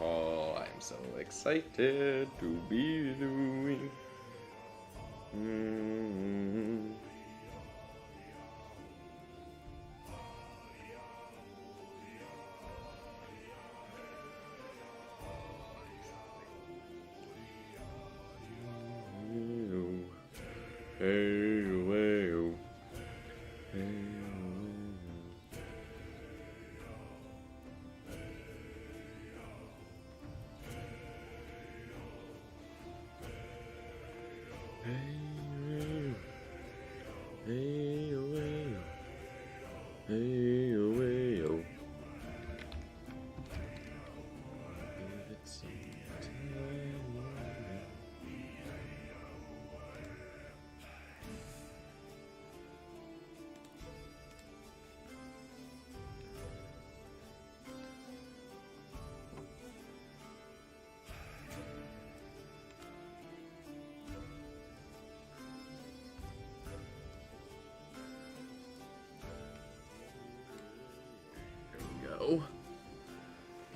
Oh, I'm so excited to be doing. Hey, well, hey.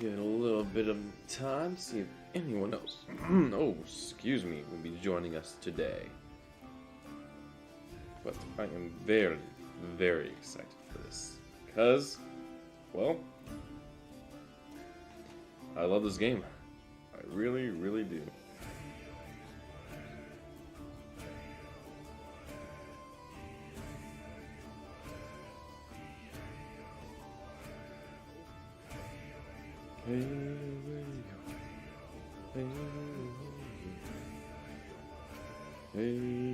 Get a little bit of time, see if anyone else, oh, excuse me, will be joining us today. But I am very, very excited for this. Because, well, I love this game. I really, really do. Hey, hey, hey,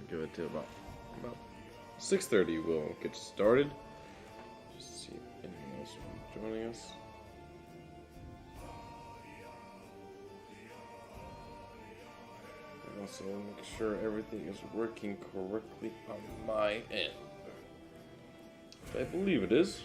give it to about 6:30. We'll get started. Just see if anyone else will be joining us. And also make sure everything is working correctly on my end. I believe it is.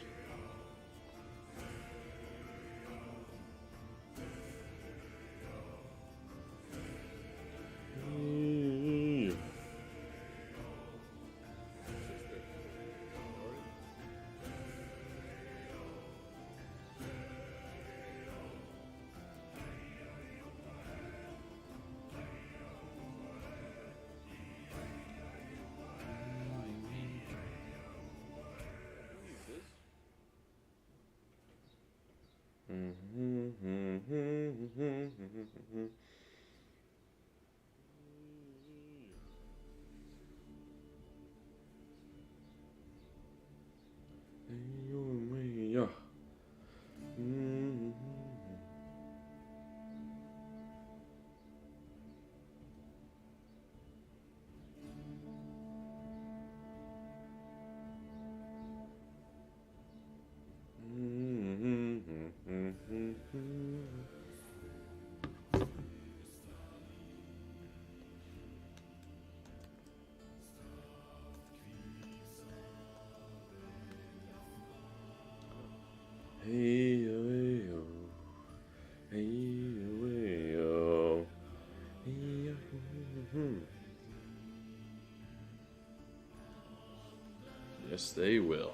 Yes, they will.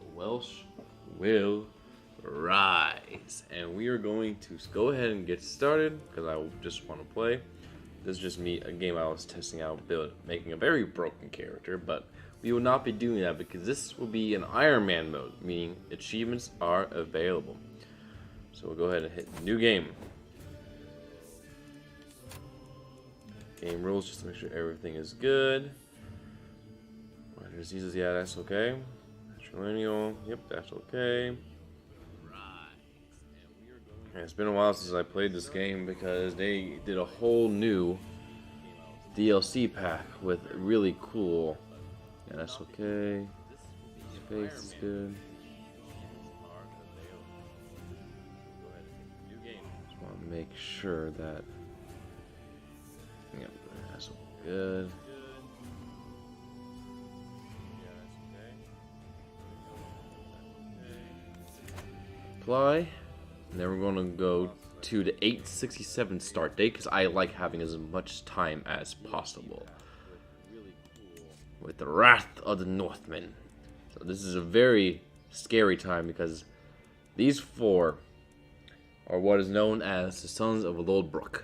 The Welsh will rise. And we are going to go ahead and get started because I just want to play. This is just me, a game I was testing out, making a very broken character, but we will not be doing that because this will be an Iron Man mode, meaning achievements are available. So we'll go ahead and hit new game. Game rules, just to make sure everything is good. Diseases, yeah, that's okay. Matrilineal, yep, that's okay. And it's been a while since I played this game because they did a whole new DLC pack with really cool. Yeah, that's okay. Space is good. Just want to make sure that. Yep, that's good. apply. And then we're going to go to the 867 start date because I like having as much time as possible. With the Wrath of the Northmen. So this is a very scary time because these four are what is known as the Sons of Lodbrok.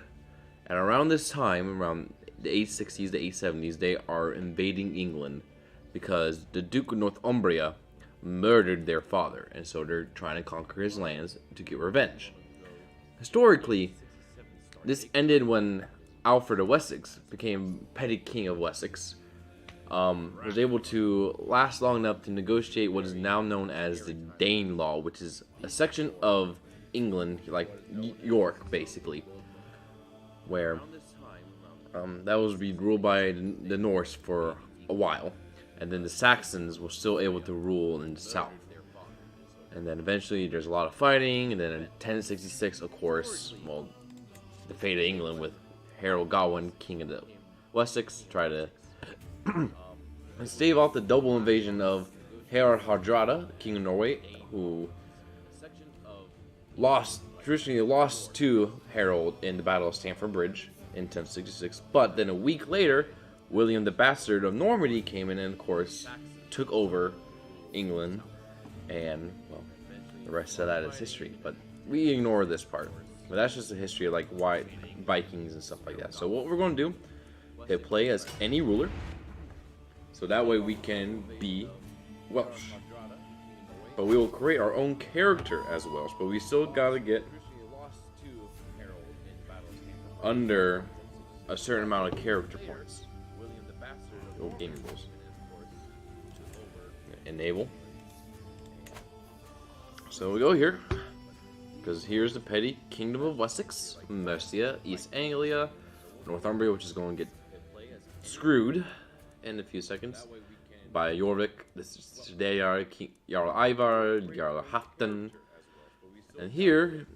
And around this time, around the 860s to 870s, they are invading England because the Duke of Northumbria murdered their father, and so they're trying to conquer his lands to get revenge. Historically, this ended when Alfred of Wessex became petty king of Wessex. Was able to last long enough to negotiate what is now known as the Dane Law, which is a section of England, like York, basically, where that was ruled by the Norse for a while, and then the Saxons were still able to rule in the south. And then eventually there's a lot of fighting, and then in 1066, of course, well, the fate of England with Harold Godwin, king of the Wessex, tried to stave off the double invasion of Harald Hardrada, king of Norway, who traditionally lost to Harold in the Battle of Stamford Bridge in 1066. But then a week later, William the Bastard of Normandy came in and, of course, took over England, and, well, the rest of that is history. But we ignore this part. But that's just the history of, like, why Vikings and stuff like that. So what we're going to do, hit play as any ruler, so that way we can be Welsh. But we will create our own character as Welsh, but we still got to get under a certain amount of character points. Oh, gaming rules. Enable. So we go here, because here's the petty Kingdom of Wessex, Mercia, East Anglia, Northumbria, which is going to get screwed in a few seconds by Jorvik. This is Jarl Ivar, Jarl Halfdan, and here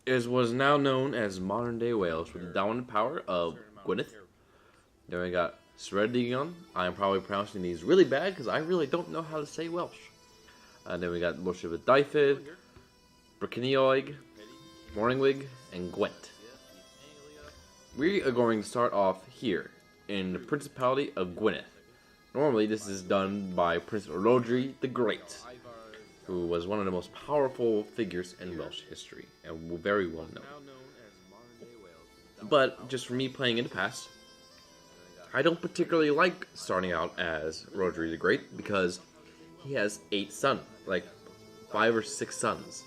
is what is now known as modern day Wales, with the dominant power of Gwynedd. Then we got Ceredigion. I am probably pronouncing these really bad because I really don't know how to say Welsh. And then we got Lordship of Dyfed, Brycheiniog, Morningwig, and Gwent. We are going to start off here in the Principality of Gwynedd. Normally, this is done by Prince Rodri the Great, who was one of the most powerful figures in Welsh history, and very well known. But, just for me playing in the past, I don't particularly like starting out as Rodri the Great, because he has 8 sons, like 5 or 6 sons.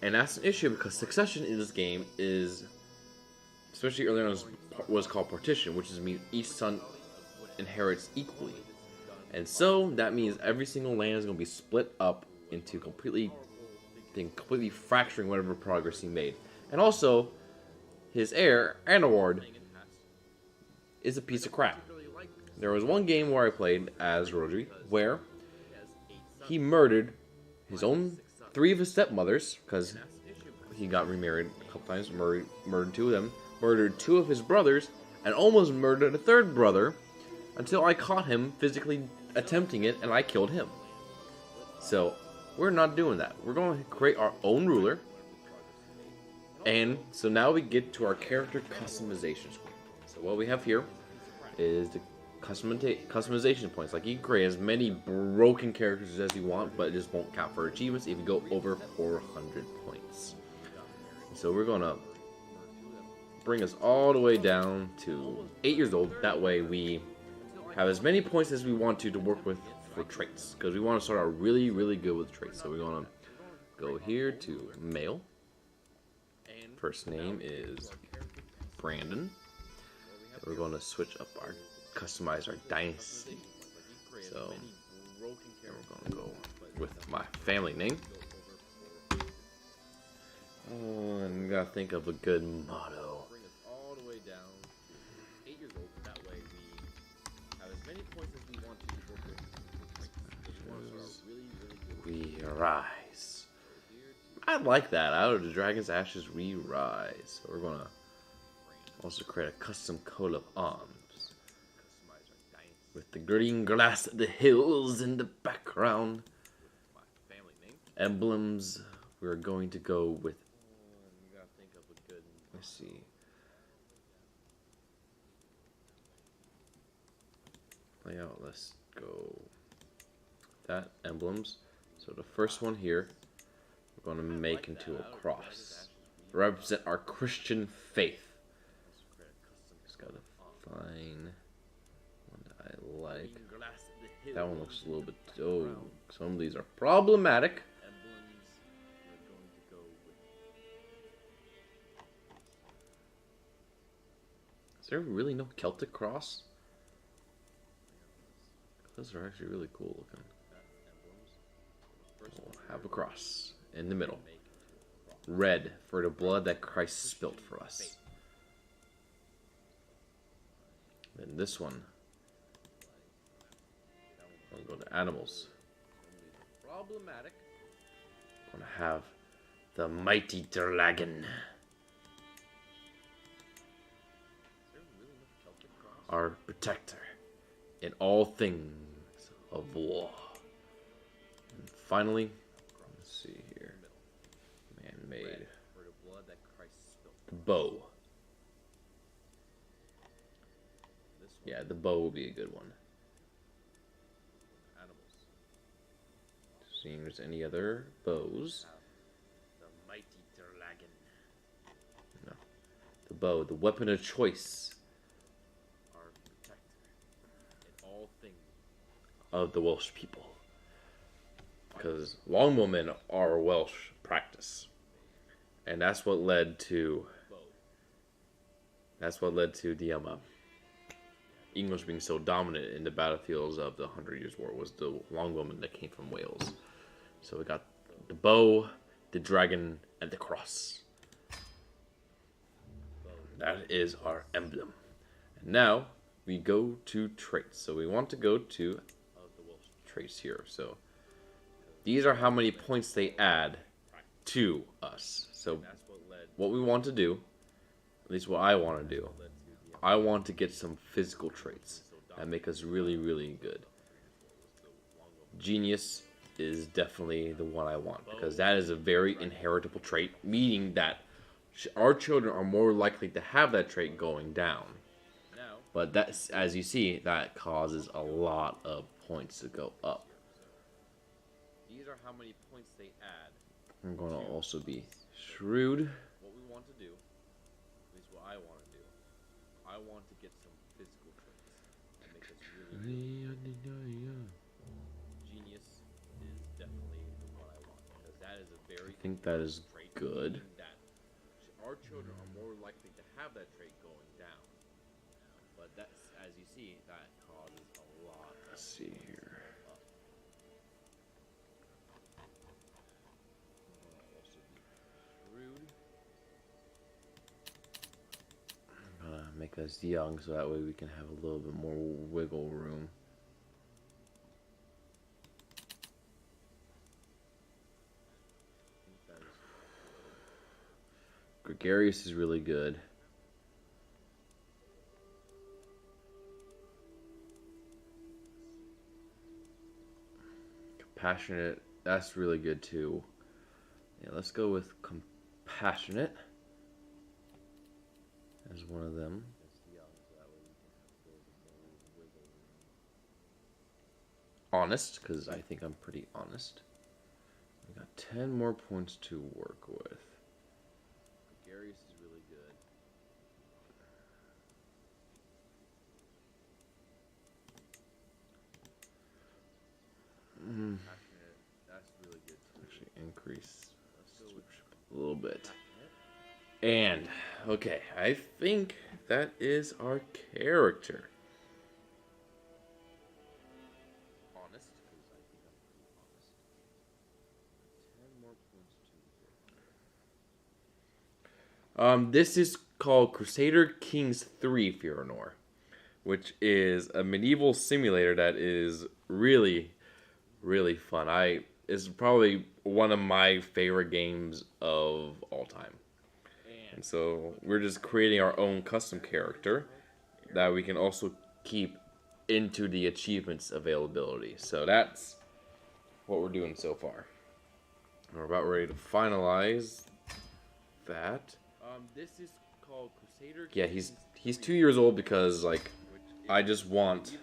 And that's an issue, because succession in this game is, especially earlier on, was called partition, which means each son inherits equally. And so that means every single land is going to be split up into completely fracturing whatever progress he made. And also, his heir, Anaward, is a piece of crap. There was one game where I played as Rodri where he murdered his own 3 of his stepmothers, because he got remarried a couple times, murdered 2 of them, murdered 2 of his brothers, and almost murdered a 3rd brother, until I caught him physically attempting it, and I killed him. So, we're not doing that. We're going to create our own ruler. And so now we get to our character customization screen. So what we have here is the customization points. Like, you can create as many broken characters as you want, but it just won't count for achievements if you go over 400 points. So we're going to bring us all the way down to 8 years old. That way we have as many points as we want to work with for traits, because we want to start out really, really good with traits. So we're going to go here to male. First name is Brandon. We're going to switch up customize our dynasty. So we're going to go with my family name. Oh, and we got to think of a good motto. We rise. I like that. Out of the dragon's ashes, we rise. So we're gonna also create a custom coat of arms with the green grass of the hills in the background. Emblems we're going to go with. You gotta think of a good. Let's see. Layout. Let's go. That emblems. So the first one here, we're going to make into a cross. Represent our Christian faith. Just gotta find one that I like. That one looks a little bit. Oh, some of these are problematic. Is there really no Celtic cross? Those are actually really cool looking. We'll have a cross in the middle. Red for the blood that Christ spilt for us. Then this one. I'll go to animals. Problematic. I'm gonna have the mighty dragon. Our protector in all things of war. And finally, let's see here. Man-made. The bow. Yeah, the bow will be a good one. Seeing if there's any other bows. No. The bow, the weapon of choice. Of the Welsh people, because Longbowmen are a Welsh practice, and that's what led to the English being so dominant in the battlefields of the 100 Years' War. Was the Longbowmen that came from Wales. So we got the bow, the dragon, and the cross. That is our emblem. And now we go to traits. So we want to go to traits here. So these are how many points they add to us. So what we want to do, at least what I want to do, I want to get some physical traits that make us really, really good. Genius is definitely the one I want, because that is a very inheritable trait, meaning that our children are more likely to have that trait going down. But that's, as you see, that causes a lot of points to go up. These are how many points they add. I'm going to also be shrewd. What we want to do, at least what I want to do, I want to get some physical traits that make us really good. Genius is definitely the one I want, because that is a very. I think that is good. That our children are more likely to have that trait going down. But that's, as you see, that causes a lot. Let's see here. I'm gonna make us young so that way we can have a little bit more wiggle room. Gregarious is really good. Compassionate, that's really good too. Yeah, let's go with compassionate as one of them. Honest, because I think I'm pretty honest. We got 10 more points to work with. Gregarious is really good. That's really good. Actually, increase a little bit. And okay, I think that is our character. Honest, because I think I'm pretty honest. 10 more points to. This is called Crusader Kings 3 Fëanor, which is a medieval simulator that is really, really fun. It's probably one of my favorite games of all time. And so we're just creating our own custom character that we can also keep into the achievements availability. So that's what we're doing so far. We're about ready to finalize that. This is called Crusader. Yeah, he's 2 years old because like I just want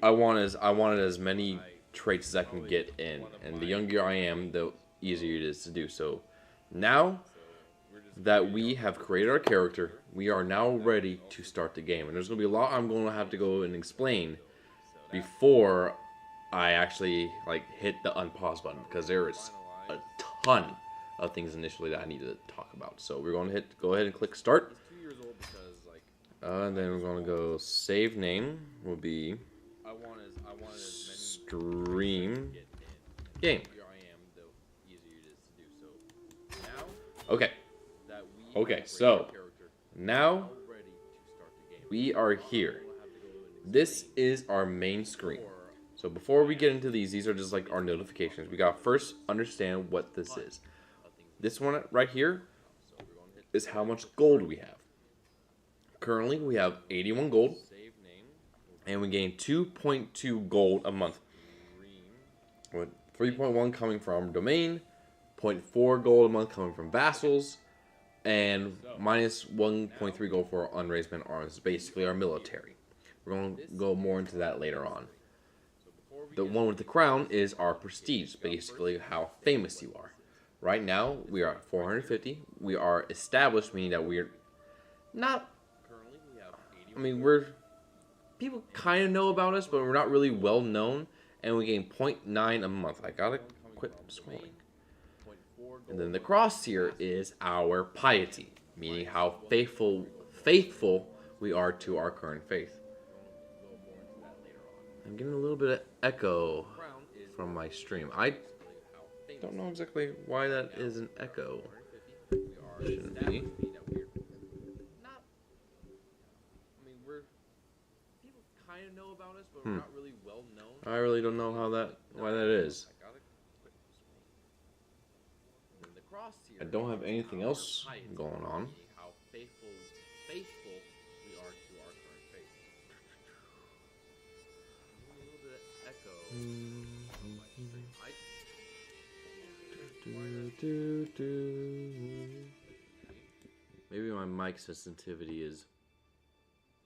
I wanted as many traits as I can get in, and the younger I am, the easier it is to do. So now that we have created our character, we are now ready to start the game. And there's going to be a lot I'm going to have to go and explain before I actually like hit the unpause button, because there is a ton of things initially that I need to talk about. So we're going to go ahead and click start. And then we're going to go save name will be stream game. Okay. Okay, so now we are here. This is our main screen. So before we get into these are just like our notifications. We gotta first understand what this is. This one right here is how much gold we have. Currently, we have 81 gold, and we gain 2.2 gold a month. With 3.1 coming from domain, 0.4 gold a month coming from vassals, and minus 1.3 gold for unraised men arms. Basically, our military. We're going to go more into that later on. The one with the crown is our prestige, basically how famous you are. Right now, we are at 450. We are established, meaning that we're not. I mean, people kind of know about us, but we're not really well known, and we gain 0.9 a month. I gotta quit scrolling. And then the cross here is our piety, meaning how faithful we are to our current faith. I'm getting a little bit of echo from my stream. I don't know exactly why that is an echo. Shouldn't be. I really don't know why that is. I don't have anything else going on. Maybe my mic sensitivity is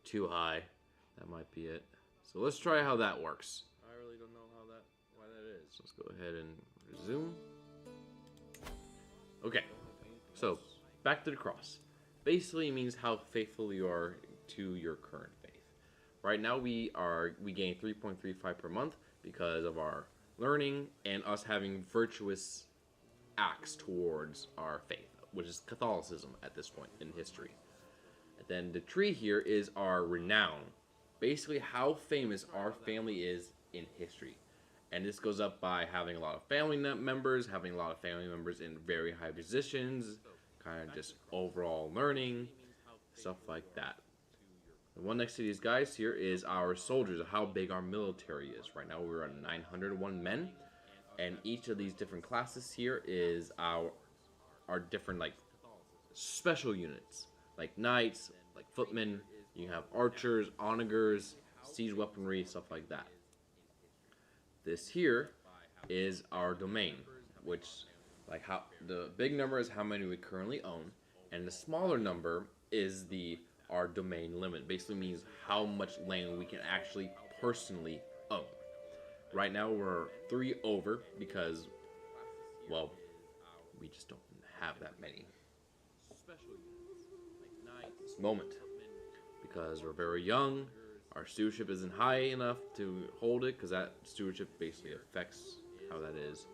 too high. That might be it. So let's try how that works. I really don't know why that is. Let's go ahead and resume. Okay, so back to the cross. Basically, it means how faithful you are to your current faith. Right now, we gain 3.35 per month because of our learning and us having virtuous acts towards our faith, which is Catholicism at this point in history. And then the tree here is our renown, basically how famous our family is in history. And this goes up by having a lot of family members, having a lot of family members in very high positions, kind of just overall learning, stuff like that. The one next to these guys here is our soldiers, how big our military is. Right now we're at 901 men, and each of these different classes here is our different like special units, like knights, like footmen. You have archers, onagers, siege weaponry, stuff like that. This here is our domain, which like how the big number is how many we currently own, and the smaller number is our domain limit. Basically means how much land we can actually personally own. Right now we're 3 over because, well, we just don't have that many at this moment because we're very young. Our stewardship isn't high enough to hold it because that stewardship basically affects how that is,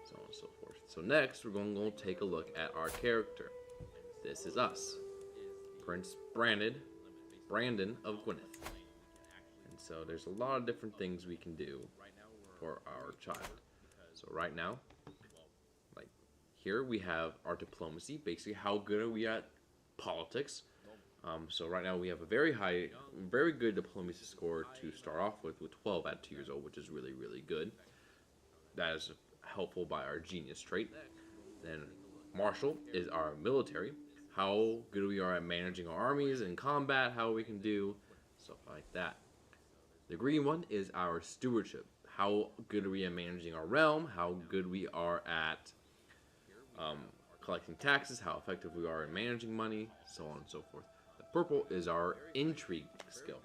so on and so forth. So next, we're going to take a look at our character. This is us, Prince Brandon of Gwynedd. And so there's a lot of different things we can do for our child. So right now, like here we have our diplomacy, basically how good are we at politics. So right now we have a very good diplomacy score to start off with 12 at 2 years old, which is really, really good. That is helpful by our genius trait. Then martial is our military, how good we are at managing our armies and combat, how we can do stuff like that. The green one is our stewardship, how good are we at managing our realm, how good we are at collecting taxes, how effective we are in managing money, so on and so forth. The purple is our intrigue skill.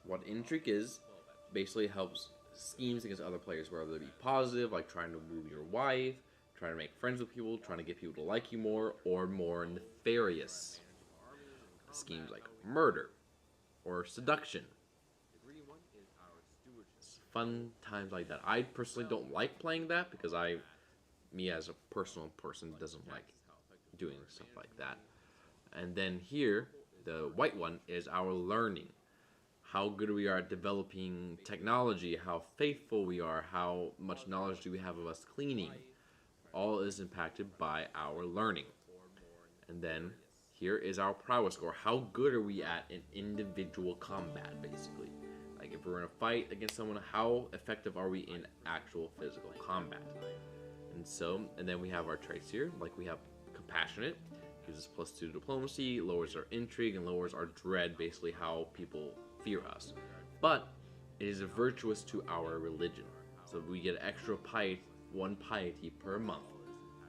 What intrigue is, basically helps schemes against other players, whether they be positive, like trying to woo your wife, trying to make friends with people, trying to get people to like you more, or more nefarious schemes like murder or seduction. Fun times like that. I personally don't like playing that because me as a personal person doesn't like doing stuff like that. And then here, the white one is our learning. How good we are at developing technology, how faithful we are, how much knowledge do we have of us cleaning. All is impacted by our learning. And then here is our prowess score. How good are we at an individual combat, basically? Like if we're in a fight against someone, how effective are we in actual physical combat? And then we have our traits here. Like we have compassionate, gives us +2 to diplomacy, lowers our intrigue, and lowers our dread, basically how people fear us. But it is virtuous to our religion. So we get extra piety, 1 piety per month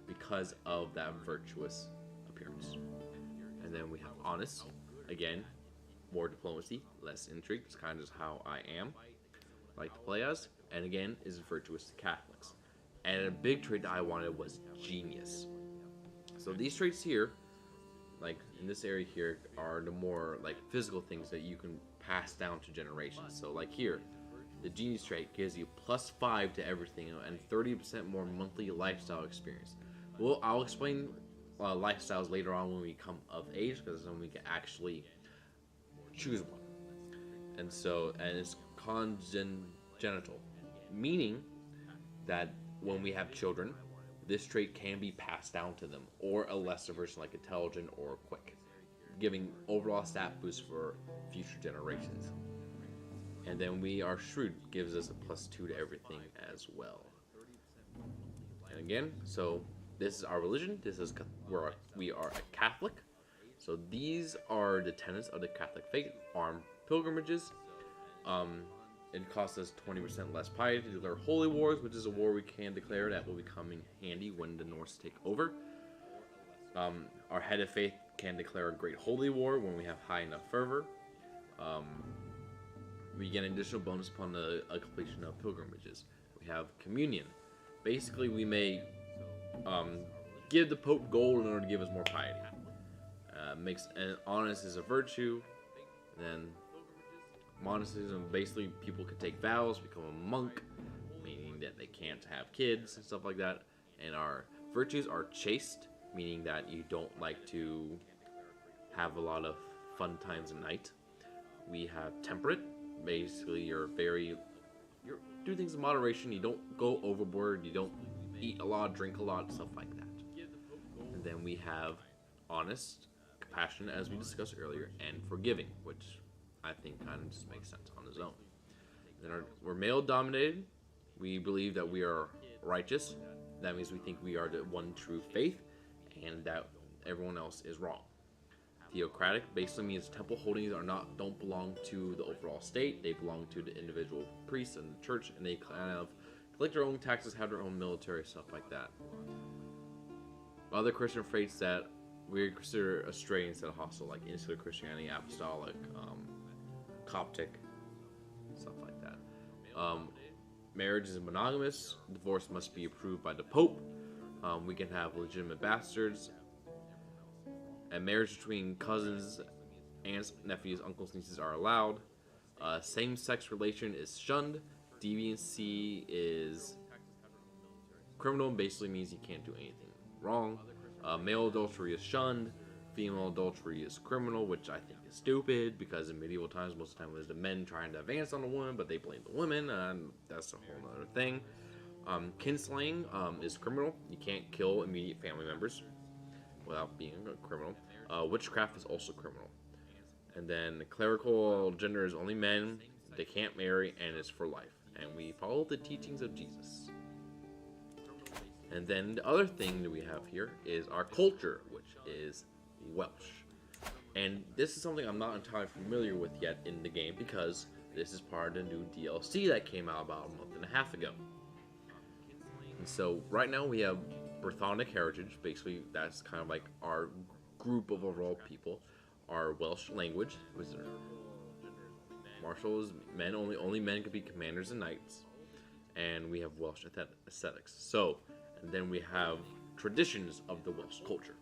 because of that virtuous appearance. And then we have honest, again, more diplomacy, less intrigue. It's kind of just how I am, like to play as. And again, is virtuous to Catholics. And a big trait that I wanted was genius. So these traits here, like in this area here, are the more like physical things that you can pass down to generations. So like here, the genius trait gives you +5 to everything and 30% more monthly lifestyle experience. Well, I'll explain lifestyles later on when we come of age, because then we can actually choose one. And it's congenital, meaning that when we have children, this trait can be passed down to them, or a lesser version like intelligent or quick, giving overall stat boost for future generations. And then we are shrewd, gives us a +2 to everything as well. And again, so this is our religion. This is we are a Catholic. So these are the tenets of the Catholic faith: armed pilgrimages. It costs us 20% less piety to declare holy wars, which is a war we can declare that will be coming handy when the Norse take over. Our head of faith can declare a great holy war when we have high enough fervor. We get an additional bonus upon the completion of pilgrimages. We have communion. Basically, we may give the Pope gold in order to give us more piety. And honest is a virtue. Then monasticism, basically people can take vows, become a monk, meaning that they can't have kids and stuff like that. And our virtues are chaste, meaning that you don't like to have a lot of fun times at night. We have temperate, basically you do things in moderation, you don't go overboard, you don't eat a lot, drink a lot, stuff like that. And then we have honest, compassionate, as we discussed earlier, and forgiving, which I think kind of just makes sense on its own. Then we're male dominated. We believe that we are righteous. That means we think we are the one true faith, and that everyone else is wrong. Theocratic basically means temple holdings don't belong to the overall state. They belong to the individual priests and the church, and they kind of collect their own taxes, have their own military, stuff like that. Other Christian faiths that we consider astray instead of hostile, like insular Christianity, apostolic, Coptic, stuff like that. Marriage is monogamous. Divorce must be approved by the Pope. We can have legitimate bastards. And marriage between cousins, aunts, nephews, uncles, nieces are allowed. Same-sex relation is shunned. Deviancy is criminal. Basically means you can't do anything wrong. Male adultery is shunned. Female adultery is criminal, which I think is stupid, because in medieval times, most of the time it was the men trying to advance on the woman, but they blame the women, and that's a whole other thing. Kinslaying is criminal. You can't kill immediate family members without being a criminal. Witchcraft is also criminal. And then clerical gender is only men, they can't marry, and it's for life. And we follow the teachings of Jesus. And then the other thing that we have here is our culture, which is Welsh. And this is something I'm not entirely familiar with yet in the game, because This is part of the new DLC that came out about a month and a half ago. And so right now we have Brythonic heritage. Basically, that's kind of like our group of overall people. Our Welsh language, which is martial is men only. Only men could be commanders and knights. And we have Welsh aesthetics. So, and then we have traditions of the Welsh culture.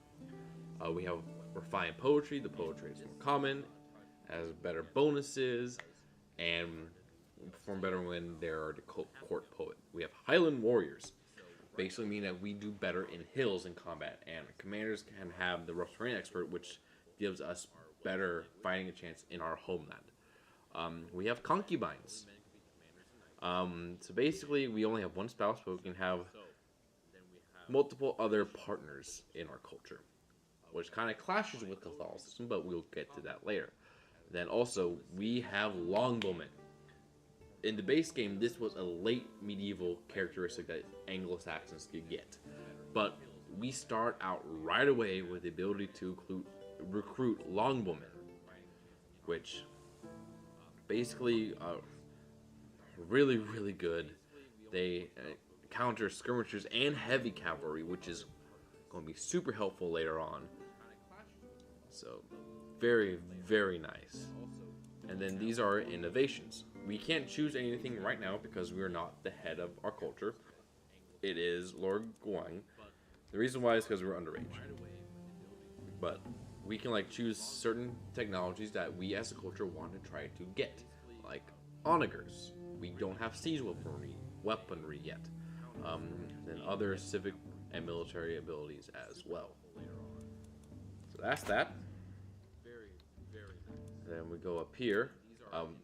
We have refined poetry. The poetry is more common, has better bonuses, and perform better when they're the court poet. We have Highland warriors, basically mean that we do better in hills in combat, and commanders can have the rough terrain expert, which gives us better fighting chance in our homeland. We have concubines. So basically, we only have one spouse, but we can have multiple other partners in our culture, which kind of clashes with Catholicism, but we'll get to that later. Then also, we have Longbowmen. In the base game, this was a late medieval characteristic that Anglo-Saxons could get. But we start out right away with the ability to recruit Longbowmen, which basically are really, really good. They counter skirmishers and heavy cavalry, which is going to be super helpful later on. So, very, very nice. And then these are innovations. We can't choose anything right now because we are not the head of our culture. It is Lord Guang. The reason why is because we're underage. But we can choose certain technologies that we as a culture want to try to get, like onagers. We don't have siege weaponry yet. Then other civic and military abilities as well. So that's that. Then we go up here.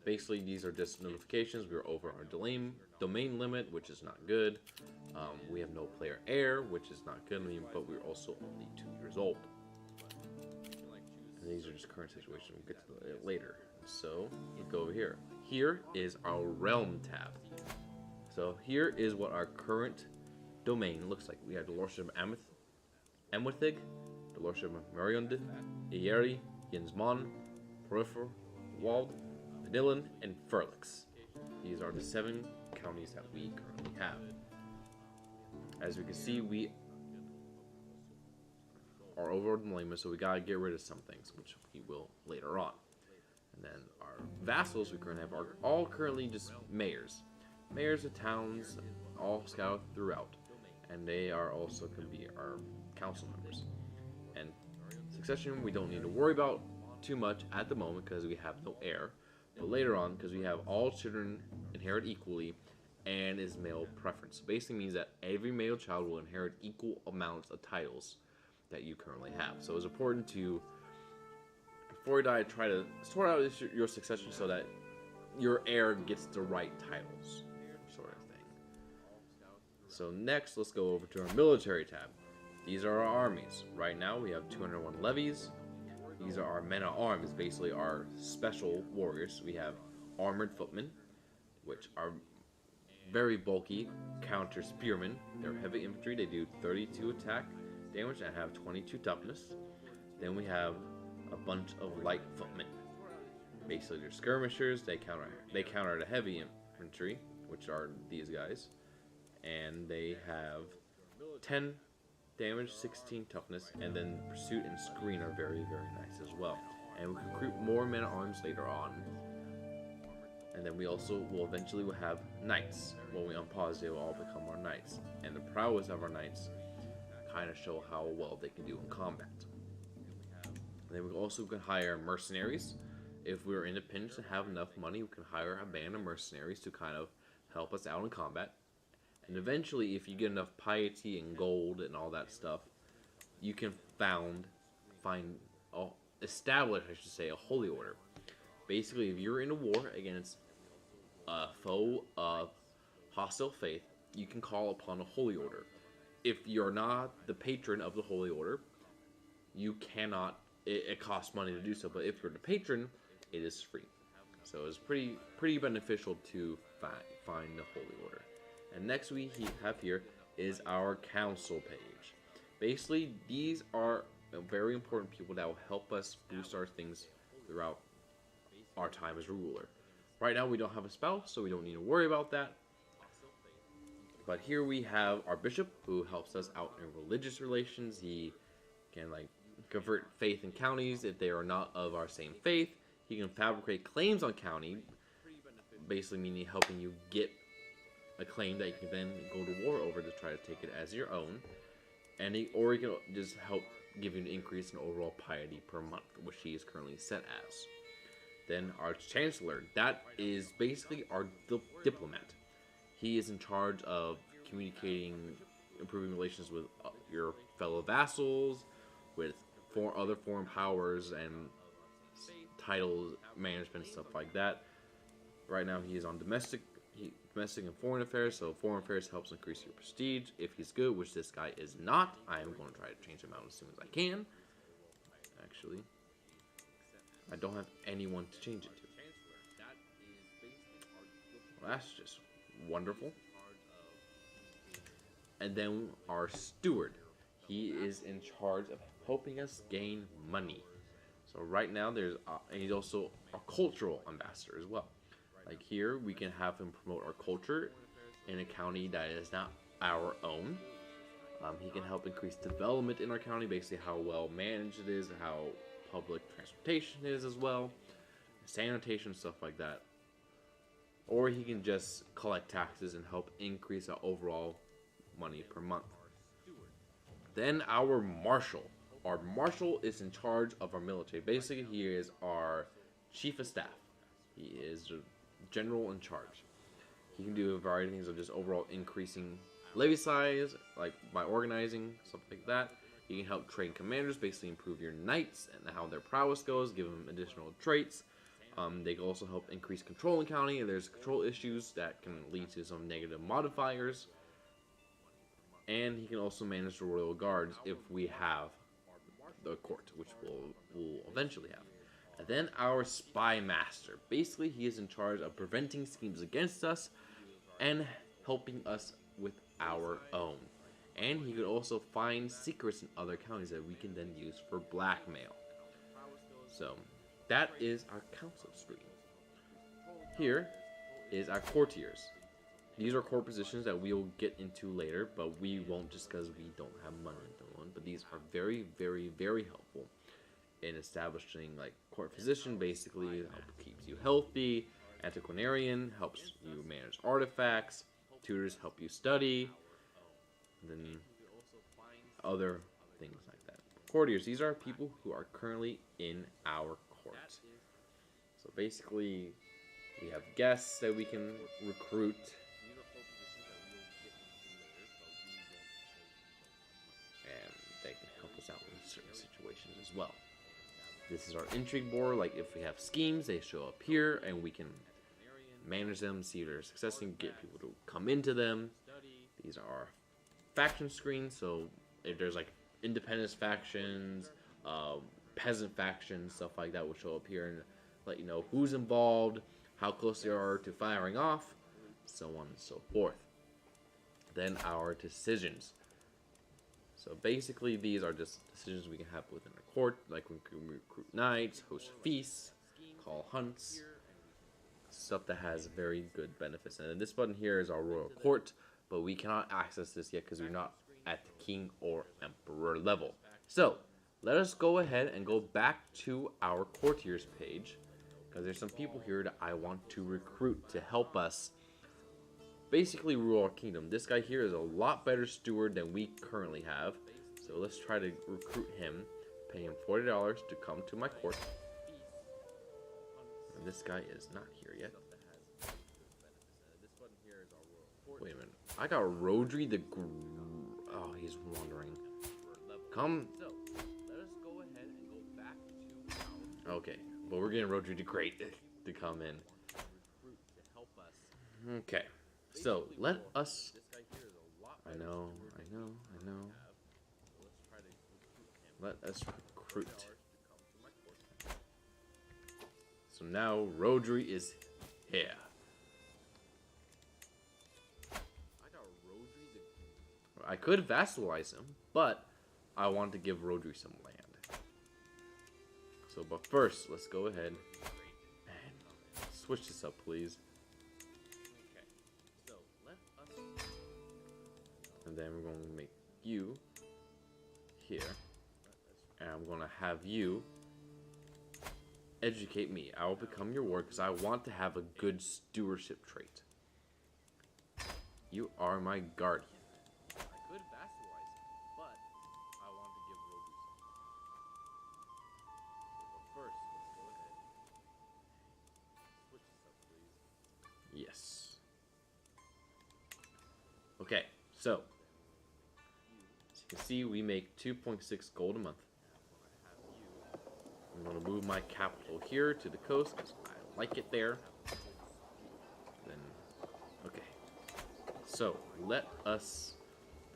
Basically, these are just notifications. We're over our domain limit, which is not good. We have no player heir, which is not good, but we're also only 2 years old. And these are just current situations. We'll get to that later. So we go over here. Here is our realm tab. So here is what our current domain looks like. We have the Lordship of Amwithig, the Lordship of Mariond, Ieri, Yinsmon, Perifer, Wald, Vanillan, and Furlix. These are the 7 counties that we currently have. As we can see, we are over the limit, so we gotta get rid of some things, which we will later on. And then our vassals we currently have are all currently just mayors. Mayors of towns, all scattered throughout. And they are also can be our council members. And succession we don't need to worry about too much at the moment because we have no heir. But later on, because we have all children inherit equally and is male preference. So basically means that every male child will inherit equal amounts of titles that you currently have. So it's important to, before you die, try to sort out your succession so that your heir gets the right titles, sort of thing. So next, let's go over to our military tab. These are our armies. Right now, we have 201 levies. These are our men-at-arms, basically our special warriors. We have armored footmen, which are very bulky, counter spearmen. They're heavy infantry. They do 32 attack damage and have 22 toughness. Then we have a bunch of light footmen. Basically, they're skirmishers. They counter the heavy infantry, which are these guys, and they have 10 damage, 16 toughness, and then pursuit and screen are very, very nice as well. And we can recruit more men-at-arms later on. And then we also will eventually have knights. When we unpause, they will all become our knights. And the prowess of our knights kind of show how well they can do in combat. And then we also can hire mercenaries. If we're in a pinch and have enough money, we can hire a band of mercenaries to kind of help us out in combat. And eventually, if you get enough piety and gold and all that stuff, you can establish, I should say, a holy order. Basically, if you're in a war against a foe of hostile faith, you can call upon a holy order. If you're not the patron of the holy order, you cannot. It costs money to do so. But if you're the patron, it is free. So it's pretty beneficial to find the holy order. And next we have here is our council page. Basically, these are very important people that will help us boost our things throughout our time as ruler. Right now we don't have a spouse, so we don't need to worry about that. But here we have our bishop, who helps us out in religious relations. He can like convert faith in counties if they are not of our same faith. He can fabricate claims on county, basically meaning helping you get a claim that you can then go to war over to try to take it as your own. And he can just help give you an increase in overall piety per month, which he is currently set as. Then our chancellor, that is basically our diplomat. He is in charge of communicating, improving relations with your fellow vassals, with other foreign powers and title management, stuff like that. Right now he is on domestic and foreign affairs, so foreign affairs helps increase your prestige if he's good, which this guy is not. I am going to try to change him out as soon as I can. Actually, I don't have anyone to change it to. Well, that's just wonderful. And then our steward. He is in charge of helping us gain money. So right now and he's also a cultural ambassador as well. Like here, we can have him promote our culture in a county that is not our own. He can help increase development in our county, basically how well managed it is, how public transportation is as well, sanitation, stuff like that. Or he can just collect taxes and help increase our overall money per month. Then our marshal. Our marshal is in charge of our military. Basically, he is our chief of staff. He is the general in charge. He can do a variety of things of just overall increasing levy size, like by organizing, stuff like that. He can help train commanders, basically improve your knights and how their prowess goes, give them additional traits. They can also help increase control in county, and there's control issues that can lead to some negative modifiers. And he can also manage the royal guards if we have the court, which we'll eventually have. And then our spy master. Basically, he is in charge of preventing schemes against us and helping us with our own. And he could also find secrets in other counties that we can then use for blackmail. So, that is our council screen. Here is our courtiers. These are core positions that we'll get into later, but we won't just because we don't have money into one. But these are very, very, very helpful in establishing like court physician, basically keeps you healthy. Antiquarian helps you manage artifacts. Tutors help you study. And then other things like that. Courtiers, these are people who are currently in our court. So basically, we have guests that we can recruit. And they can help us out in certain situations as well. This is our intrigue board. Like if we have schemes, they show up here and we can manage them, see their success, and get people to come into them. These are faction screens, so if there's like independence factions, peasant factions, stuff like that will show up here and let you know who's involved, how close they are to firing off, so on and so forth. Then our decisions. So basically these are just decisions we can have within a court, like we can recruit knights, host feasts, call hunts, stuff that has very good benefits. And then this button here is our royal court, but we cannot access this yet because we're not at the king or emperor level. So let us go ahead and go back to our courtiers page, because there's some people here that I want to recruit to help us basically rule our kingdom. This guy here is a lot better steward than we currently have, so let's try to recruit him, pay him $40 to come to my court. And this guy is not here yet. Wait a minute, I got Rodri the oh, he's wandering. Come. Okay, but we're getting Rodri the Great to come in. Okay, so let us. I know. Let us recruit. So now Rodri is here. I could vassalize him, but I want to give Rodri some land. So, but first, let's go ahead and switch this up, please. Okay, so let us... And then we're going to make you here. And I'm going to have you educate me. I will become your ward because I want to have a good stewardship trait. You are my guardian. I could vassalize him, but I want to give Rodu something. So first, let's go ahead. Switch this up, please. Yes. Okay, so as you can see, we make 2.6 gold a month. I'm going to move my capital here to the coast because I like it there. Then, okay. So, let us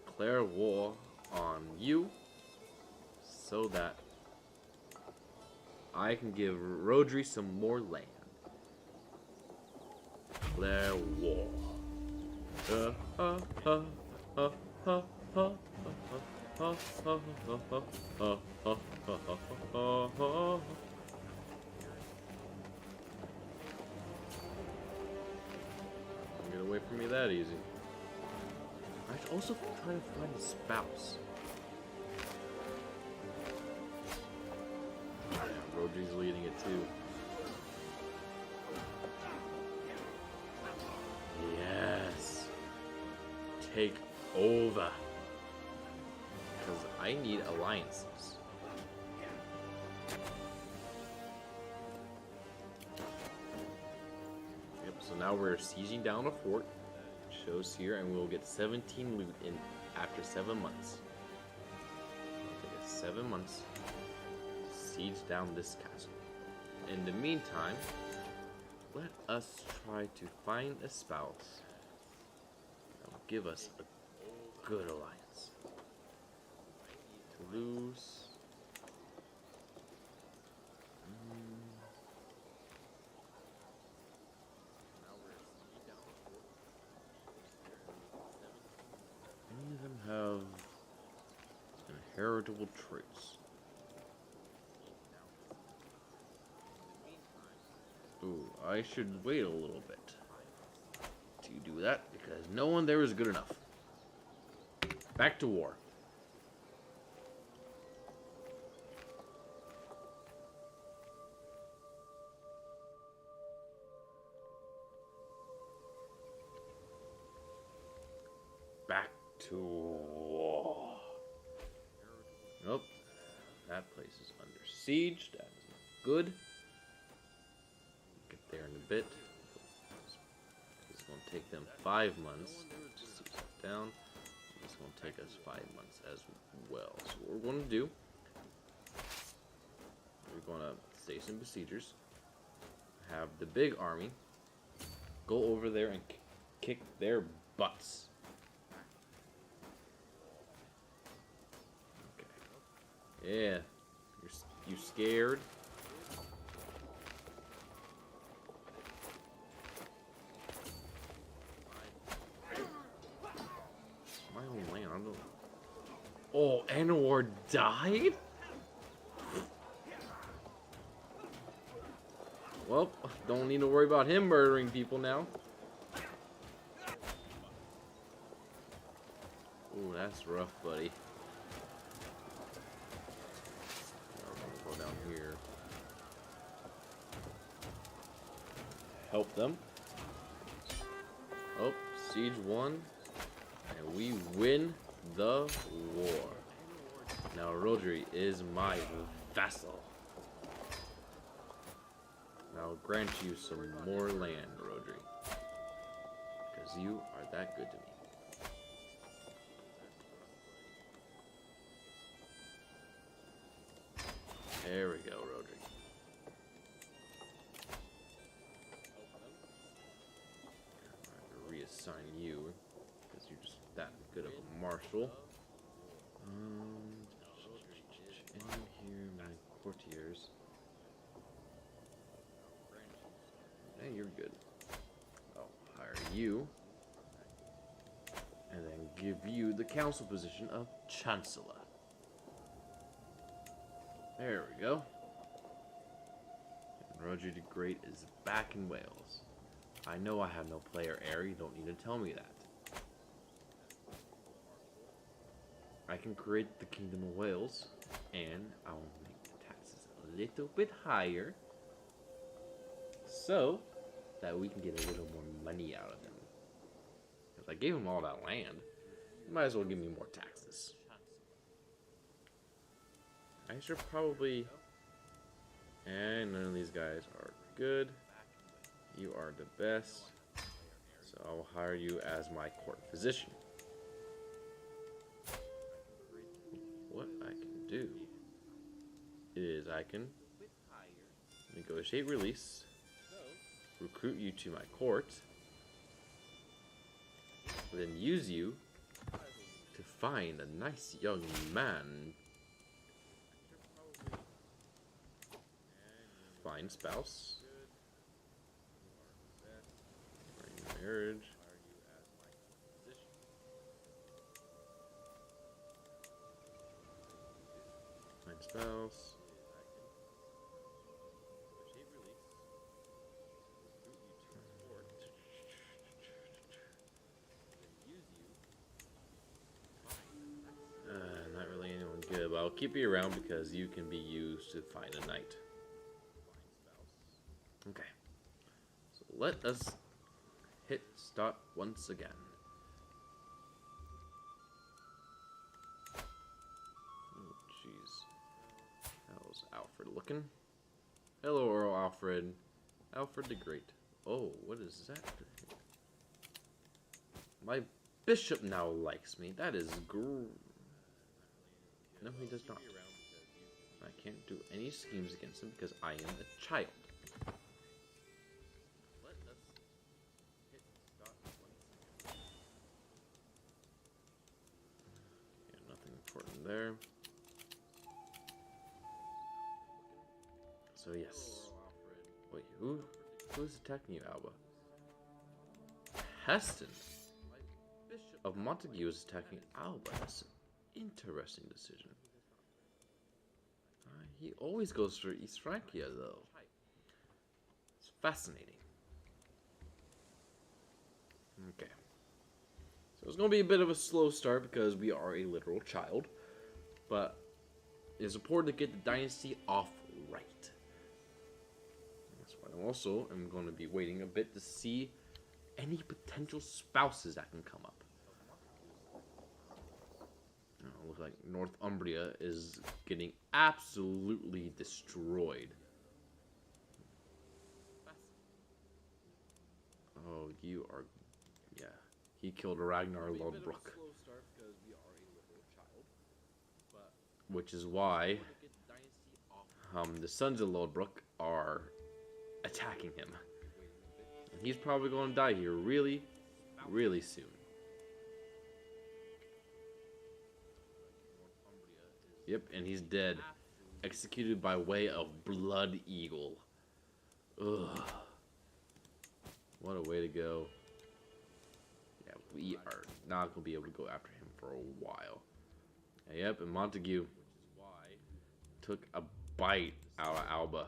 declare war on you so that I can give Rodri some more land. Declare war. Get away from me that easy. I should also try to find a spouse. Yeah, Rodri's leading it too. Yes. Take over. Because I need alliances. Yep, so now we're sieging down a fort. Shows here, and we'll get 17 loot in after 7 months. It'll take us 7 months to siege down this castle. In the meantime, let us try to find a spouse that will give us a good alliance. Toulouse. Any of them have inheritable traits? Ooh, I should wait a little bit to do that because no one there is good enough. Back to war. Back to war. Nope. That place is under siege. That is not good. Get there in a bit. It's going to take them 5 months to siege that down. It's going to take us 5 months as well. So what we're going to do, we're going to station besiegers, have the big army go over there and kick their butts. Yeah, you scared? My own land. I don't. Oh, Anwar died? Well, don't need to worry about him murdering people now. Ooh, that's rough, buddy. Down here. Help them. Oh, siege won. And we win the war. Now Rodri is my vassal. Now I'll grant you some more land, Rodri. Because you are that good to me. There we go, Rodri. I'm going to reassign you, because you're just that good of a marshal. In here, my courtiers. Hey, you're good. I'll hire you. And then give you the council position of Chancellor. There we go. Roger the Great is back in Wales. I know I have no player heir, you don't need to tell me that. I can create the Kingdom of Wales, and I will make the taxes a little bit higher, so that we can get a little more money out of them. Because I gave them all that land, you might as well give me more taxes. I should probably... And none of these guys are good. You are the best. So I will hire you as my court physician. What I can do is I can negotiate release, recruit you to my court, then use you to find a nice young man. Find spouse. Marriage. Find spouse. Not really anyone good, but I'll keep you around because you can be used to find a knight. Okay, so let us hit start once again. Oh, jeez. How's Alfred looking? Hello, Earl Alfred. Alfred the Great. Oh, what is that? My bishop now likes me. That is No, he does not. I can't do any schemes against him because I am a child. There. So yes. Wait, who's attacking you, Alba? Heston of Montague is attacking Alba. That's an interesting decision. He always goes for East Francia, though. It's fascinating. Okay. So it's going to be a bit of a slow start because we are a literal child. But it's important to get the dynasty off right. That's why I also am going to be waiting a bit to see any potential spouses that can come up. Looks like Northumbria is getting absolutely destroyed. Oh, you are... Yeah. He killed Ragnar Lodbrok. Which is why the sons of Lodbrok are attacking him. And he's probably going to die here really, really soon. Yep, and he's dead. Executed by way of Blood Eagle. Ugh. What a way to go. Yeah, we are not going to be able to go after him for a while. Yep, and Montague took a bite out of Alba.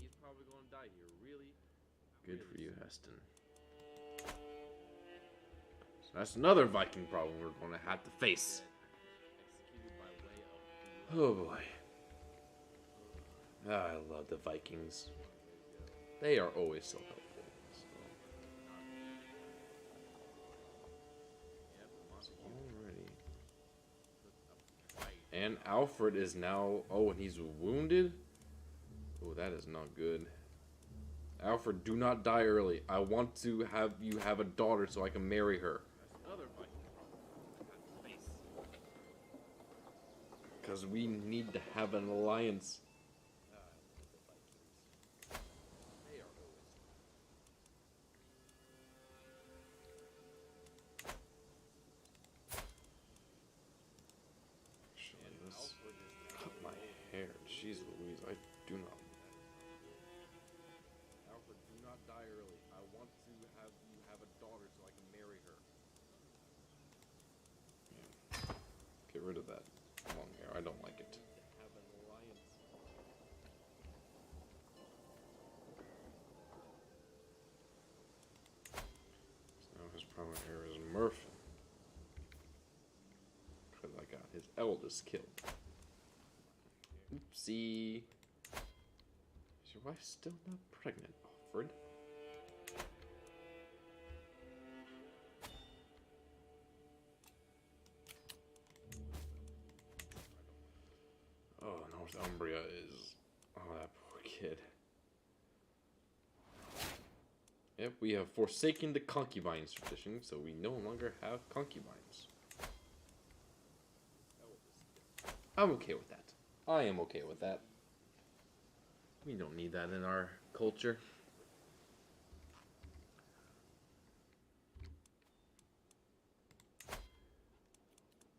He's probably going to die here, really. Good for you, Heston. So that's another Viking problem we're going to have to face. Oh boy. I love the Vikings. They are always so helpful. And Alfred is now... Oh, and he's wounded? Oh, that is not good. Alfred, do not die early. I want to have you have a daughter so I can marry her. Because we need to have an alliance. Jeez Louise, I do not. Alfred, do not die early. I want to have you have a daughter so I can marry her. Yeah. Get rid of that long hair. I don't like it. Have an alliance. Murph. Because I got his eldest killed. Oopsie. Is your wife still not pregnant, Alfred? Oh, Northumbria is... Oh, that poor kid. Yep, we have forsaken the concubines tradition, so we no longer have concubines. I'm okay with that. I am okay with that. We don't need that in our culture.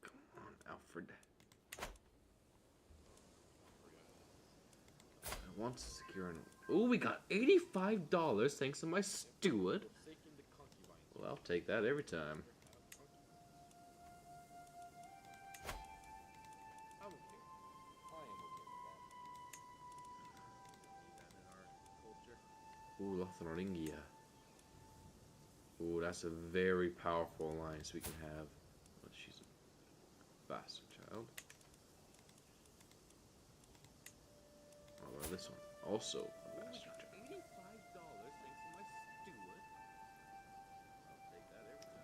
Come on, Alfred. I want to secure an... Ooh, we got $85 thanks to my steward. Well, I'll take that every time. Ooh, Lothringia. Ooh, that's a very powerful alliance we can have. But she's a bastard child. Oh, well, this one also a bastard child.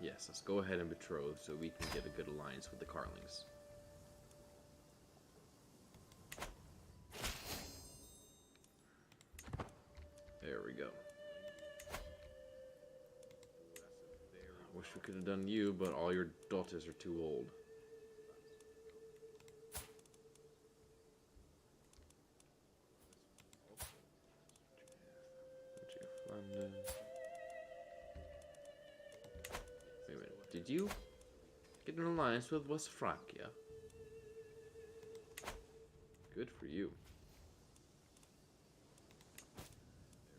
Yes, let's go ahead and betroth so we can get a good alliance with the Carlings. There we go. I wish we could have done you, but all your daughters are too old. Wait a minute, did you get an alliance with West Francia? Good for you.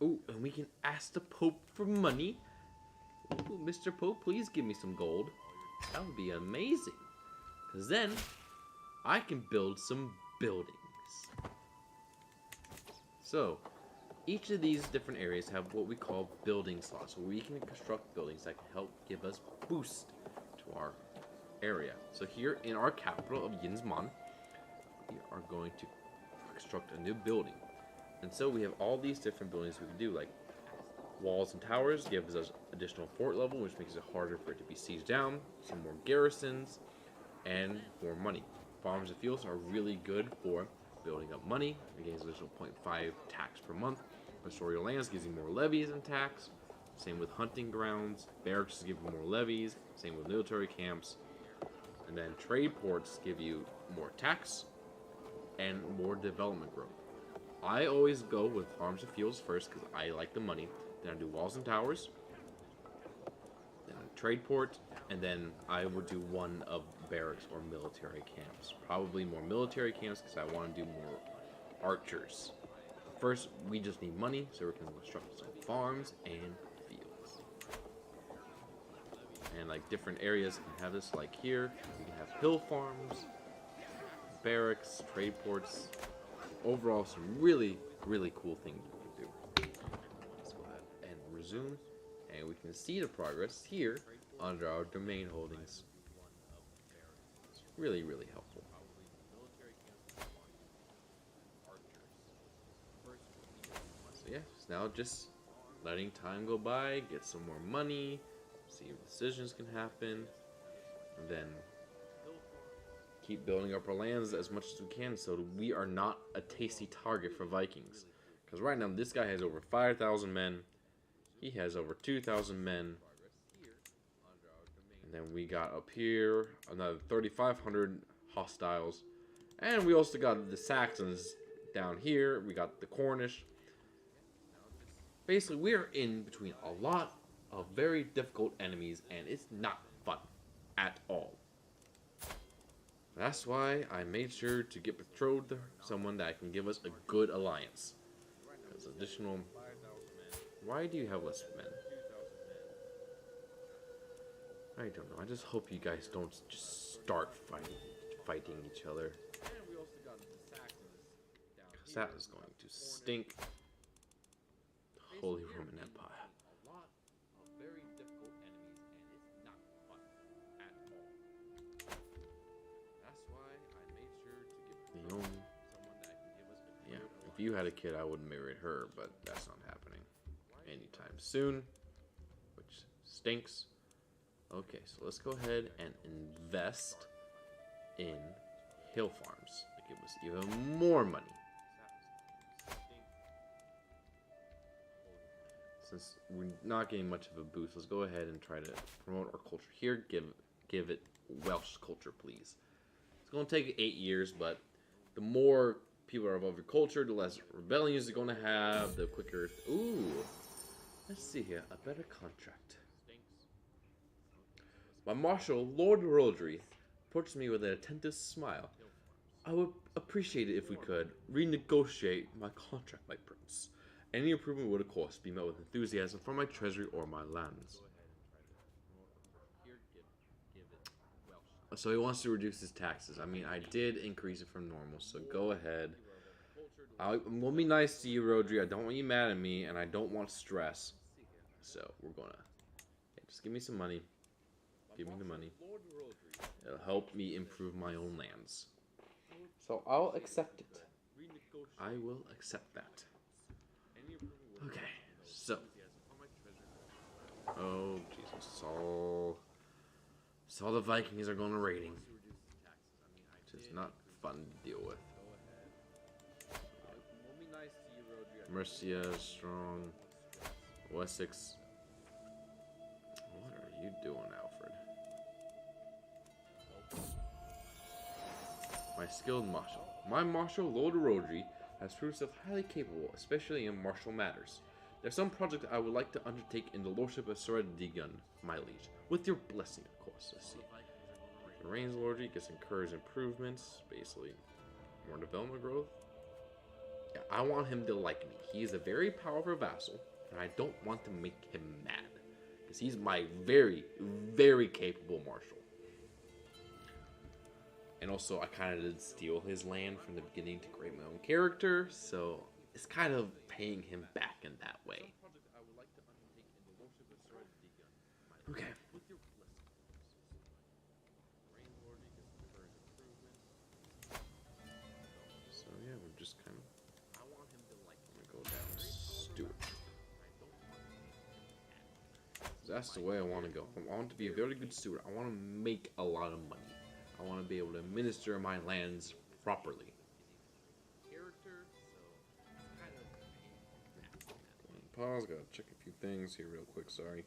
Oh, and we can ask the Pope for money. Ooh, Mr. Pope, please give me some gold. That would be amazing. Because then, I can build some buildings. So, each of these different areas have what we call building slots. So we can construct buildings that can help give us boost to our area. So here in our capital of Yinsman, we are going to construct a new building. And so we have all these different buildings we can do, like walls and towers gives us additional fort level, which makes it harder for it to be sieged down, some more garrisons, and more money. Farms and fields are really good for building up money. It gains additional 0.5 tax per month. Pastoral lands gives you more levies and tax. Same with hunting grounds. Barracks give you more levies. Same with military camps. And then trade ports give you more tax and more development growth. I always go with farms and fields first because I like the money. Then I do walls and towers. Then a trade port. And then I would do one of barracks or military camps. Probably more military camps because I want to do more archers. First, we just need money so we can construct some farms and fields. And like different areas can have this, like here, we can have hill farms, barracks, trade ports. Overall, some really, really cool things we can do. Let's go ahead and resume, and we can see the progress here under our domain holdings. It's really, really helpful. So yeah, it's now just letting time go by, get some more money, see if decisions can happen, and then keep building up our lands as much as we can so we are not a tasty target for Vikings. Because right now, this guy has over 5,000 men. He has over 2,000 men. And then we got up here another 3,500 hostiles. And we also got the Saxons down here. We got the Cornish. Basically, we're in between a lot of very difficult enemies, and it's not fun at all. That's why I made sure to get betrothed to someone that can give us a good alliance. Because additional... Why do you have less men? I don't know. I just hope you guys don't just start fighting each other. Because that is going to stink. The Holy Roman Empire. Yeah, if you had a kid, I would marry her, but that's not happening anytime soon, which stinks. Okay, so let's go ahead and invest in hill farms to give us even more money. Since we're not getting much of a boost, let's go ahead and try to promote our culture here. Give it Welsh culture, please. It's going to take 8 years, but the more people are above your culture, the less rebellions you're going to have, the quicker... Ooh, let's see here. A better contract. My marshal, Lord Rodri, approached me with an attentive smile. I would appreciate it if we could renegotiate my contract, my prince. Any improvement would, of course, be met with enthusiasm from my treasury or my lands. So he wants to reduce his taxes. I mean, I did increase it from normal, so go ahead. I'm going to be nice to you, Rodri. I don't want you mad at me, and I don't want stress. So we're going to... Hey, just give me some money. Give me the money. It'll help me improve my own lands. So I'll accept it. I will accept that. Okay, so. Oh, Jesus. Saw the Vikings are going to raiding. Which is not fun to deal with. Mercia, strong. Wessex. What are you doing, Alfred? My skilled marshal. My marshal, Lord Rodri, has proved himself highly capable, especially in martial matters. There's some project I would like to undertake in the lordship of Ceredigion, my liege. With your blessing, of course. Let's see. The Reigns Lordry gets encouraged improvements, basically more development growth. Yeah, I want him to like me. He's a very powerful vassal, and I don't want to make him mad. Because he's my very, very capable marshal. And also, I kind of did steal his land from the beginning to create my own character, so it's kind of paying him back in that way. Okay. So yeah, we're just kind of... I'm gonna go down Stewart. That's the way I want to go. I want to be a very good steward. I want to make a lot of money. I want to be able to administer my lands properly. Pause, gotta check a few things here real quick, sorry.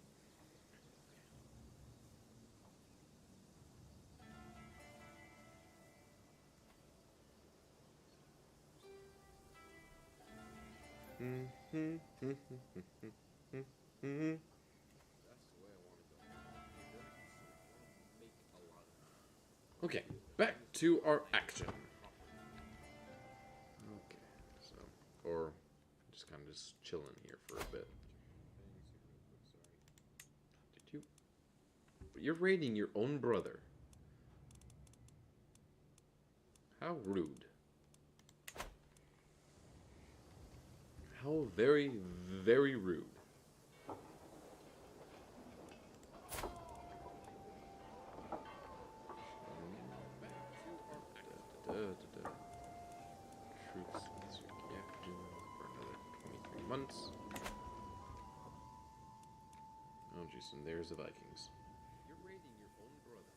Okay, back to our action. Okay, so, or just kind of just chilling here for a bit. Did you? You're raiding your own brother. How rude. How very, very rude. Troops captain for another 23 months. Oh jeez, and there's the Vikings. You're raiding your own brother.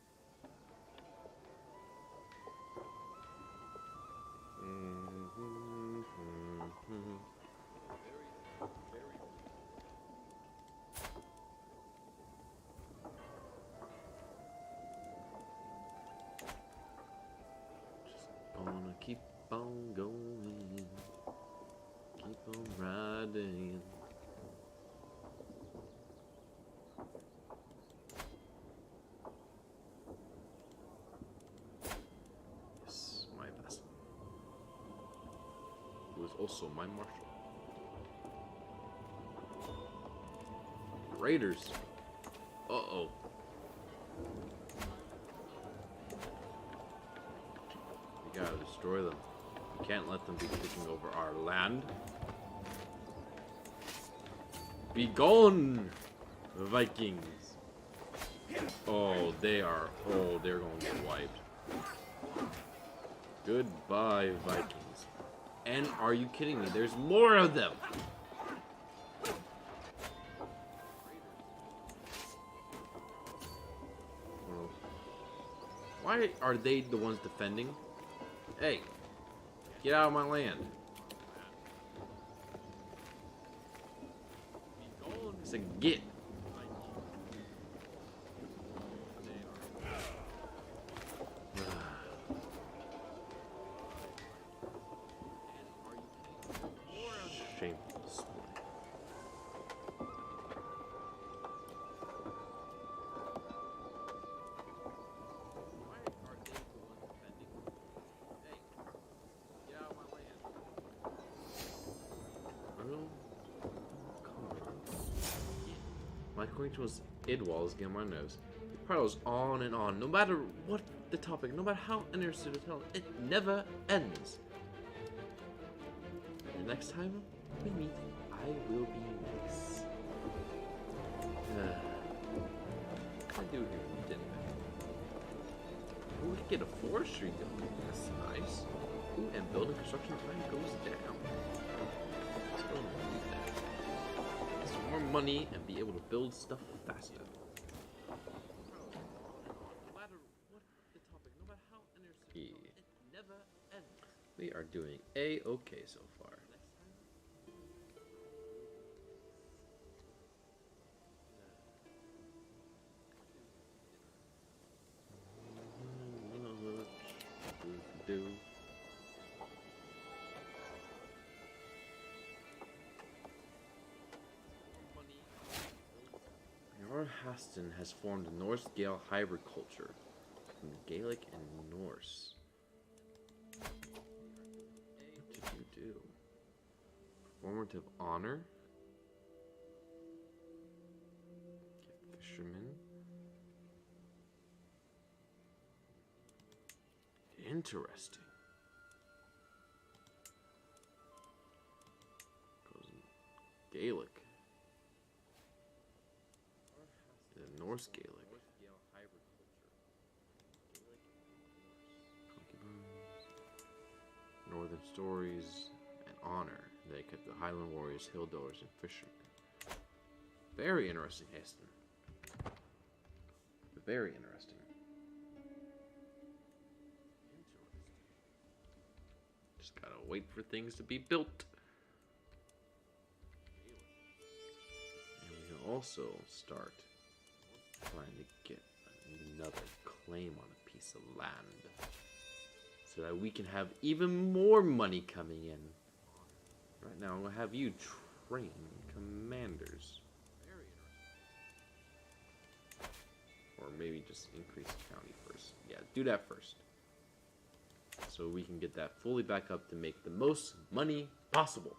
Gonna keep on going, keep on riding. Yes, my vassal, who is also my marshal. Raiders. Uh-oh. We gotta destroy them. We can't let them be taking over our land. Be gone, Vikings. Oh, they're gonna get wiped. Goodbye, Vikings. And are you kidding me? There's more of them! Well, why are they the ones defending? Hey, get out of my land. I said get. Shameful display. Why are they the ones defending? Hey, get out of my land. Well, come on. My acquaintance was Idwal is getting my nose. It prattles on and on, no matter what the topic, no matter how interested to tell, it never ends. And the next time we meet, I will be nice. What can I do here? We didn't. Ooh, we can get a forestry going. That's nice. Ooh, and building construction time goes down. Let's go and do that. Get some more money and be able to build stuff faster. No matter what the topic, no matter how interesting, it never ends. We are doing A-okay so far. Do. Lord Haston has formed a Norse-Gael hybrid culture from Gaelic and Norse. What did you do? Performative honor? Fisherman? Interesting. Goes in Gaelic. The Norse Gaelic. Concubines. Northern stories and honor. They kept the Highland warriors, hill dwellers, and fishermen. Very interesting, Heston. Very interesting. Just gotta wait for things to be built. And we can also start trying to get another claim on a piece of land so that we can have even more money coming in. Right now, I'm gonna have you train commanders. Or maybe just increase the county first. Yeah, do that first. So we can get that fully back up to make the most money possible.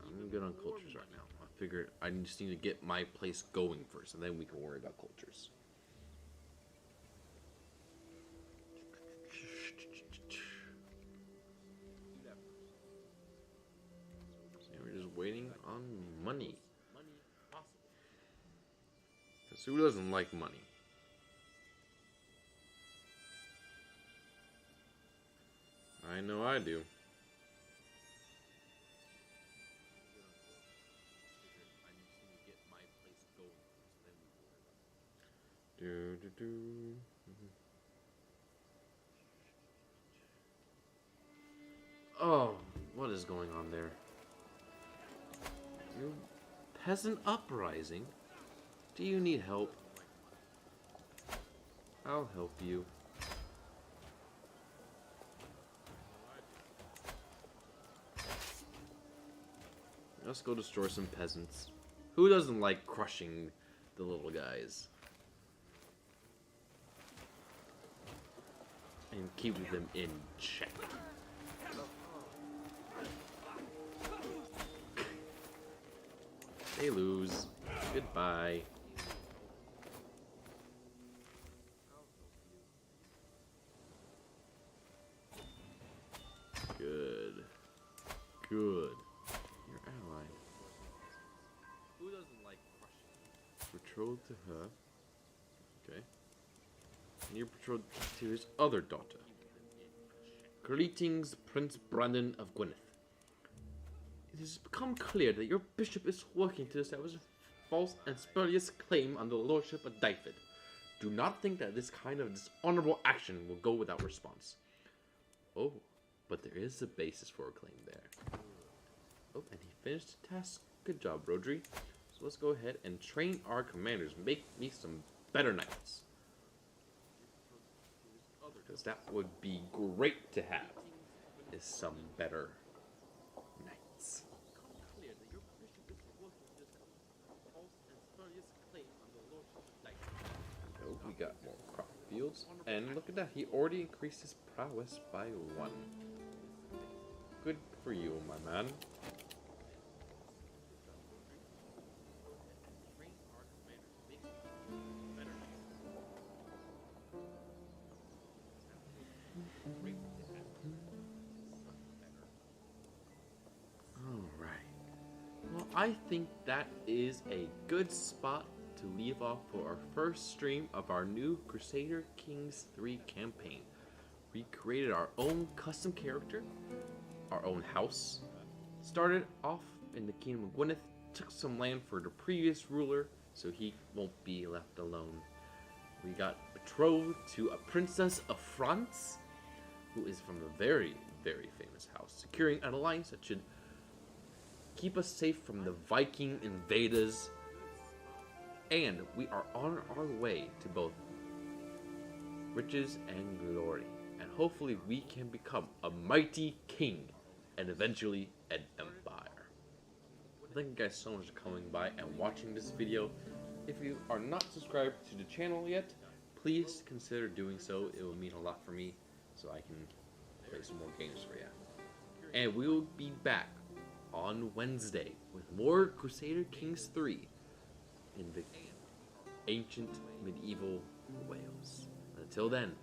I'm good on cultures right now. I figured I just need to get my place going first, and then we can worry about cultures. Waiting on money. Because who doesn't like money? I know I do. Oh, what is going on there? You peasant uprising? Do you need help? I'll help you. Let's go destroy some peasants. Who doesn't like crushing the little guys? And keeping them in check. They lose. Goodbye. Good. Good. Your ally. betrothed to her. Okay. And you're betrothed to his other daughter. Greetings, Prince Brandon of Gwynedd. It has become clear that your bishop is working to establish a false and spurious claim on the lordship of Dyfed. Do not think that this kind of dishonorable action will go without response. Oh, but there is a basis for a claim there. Oh, and he finished the task. Good job, Rodri. So let's go ahead and train our commanders. Make me some better knights. Because that would be great to have, is some better knights. Oh, we got more crop fields. And look at that, he already increased his prowess by 1. Good for you, my man. Alright. Well, I think that is a good spot to leave off for our first stream of our new Crusader Kings 3 campaign. We created our own custom character, our own house, started off in the Kingdom of Gwynedd, took some land for the previous ruler so he won't be left alone. We got betrothed to a princess of France, who is from a very, very famous house, securing an alliance that should keep us safe from the Viking invaders. And we are on our way to both riches and glory. And hopefully we can become a mighty king and eventually an empire. Thank you guys so much for coming by and watching this video. If you are not subscribed to the channel yet, please consider doing so. It will mean a lot for me so I can play some more games for you. And we will be back on Wednesday with more Crusader Kings 3 in the ancient medieval Wales. Until then,